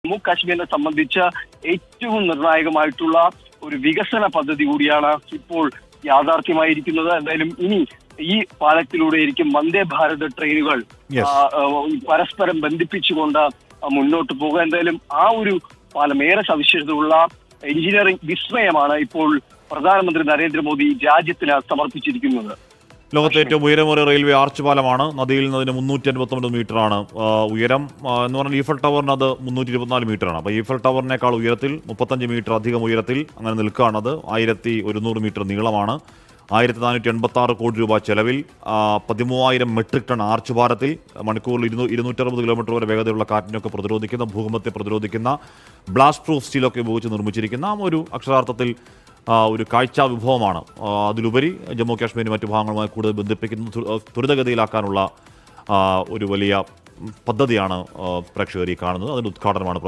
ജമ്മു കാശ്മീരിനെ സംബന്ധിച്ച ഏറ്റവും നിർണായകമായിട്ടുള്ള ഒരു വികസന പദ്ധതി കൂടിയാണ് ഇപ്പോൾ യാഥാർത്ഥ്യമായിരിക്കുന്നത്. എന്തായാലും ഇനി ഈ പാലത്തിലൂടെയായിരിക്കും വന്ദേ ഭാരത് ട്രെയിനുകൾ പരസ്പരം ബന്ധിപ്പിച്ചുകൊണ്ട് മുന്നോട്ട് പോകുക. എന്തായാലും ആ ഒരു പാലം ഏറെ സവിശേഷതയുള്ള എഞ്ചിനീയറിംഗ് വിസ്മയമാണ് ഇപ്പോൾ പ്രധാനമന്ത്രി നരേന്ദ്രമോദി രാജ്യത്തിന് സമർപ്പിച്ചിരിക്കുന്നത്. ലോകത്തെ ഏറ്റവും ഉയരമേറിയ റെയിൽവേ ആർച്ച് പാലമാണ്. നദിയിൽ നിന്ന് 359 മീറ്ററാണ് ഉയരം എന്ന് പറഞ്ഞാൽ ഈഫൽ ടവറിന് അത് 324 മീറ്ററാണ്. അപ്പോൾ ഈഫൽ ടവറിനേക്കാൾ ഉയരത്തിൽ 35 മീറ്റർ അധികം ഉയരത്തിൽ അങ്ങനെ നിൽക്കുകയാണത്. 1100 മീറ്റർ നീളമാണ്. 1486 കോടി രൂപ ചെലവിൽ 13,000 മെട്രിക് ടൺ ആർച്ച് ഭാരത്തിൽ മണിക്കൂറിൽ 260 കിലോമീറ്റർ വരെ വേഗതയുള്ള കാറ്റിനൊക്കെ പ്രതിരോധിക്കുന്ന, ഭൂകമ്പത്തെ പ്രതിരോധിക്കുന്ന ബ്ലാസ്റ്റ് പ്രൂഫ് സ്റ്റീലൊക്കെ ഉപയോഗിച്ച് നിർമ്മിച്ചിരിക്കുന്ന ഒരു അക്ഷരാർത്ഥത്തിൽ ഒരു കാഴ്ചാ വിഭവമാണ്. അതിലുപരി ജമ്മു കാശ്മീരിന് മറ്റു ഭാഗങ്ങളുമായി കൂടുതൽ ബന്ധിപ്പിക്കുന്ന, ത്വരിതഗതിയിലാക്കാനുള്ള ഒരു വലിയ പദ്ധതിയാണ് പ്രേക്ഷകർ ഈ കാണുന്നത്. അതിൻ്റെ ഉദ്ഘാടനമാണ്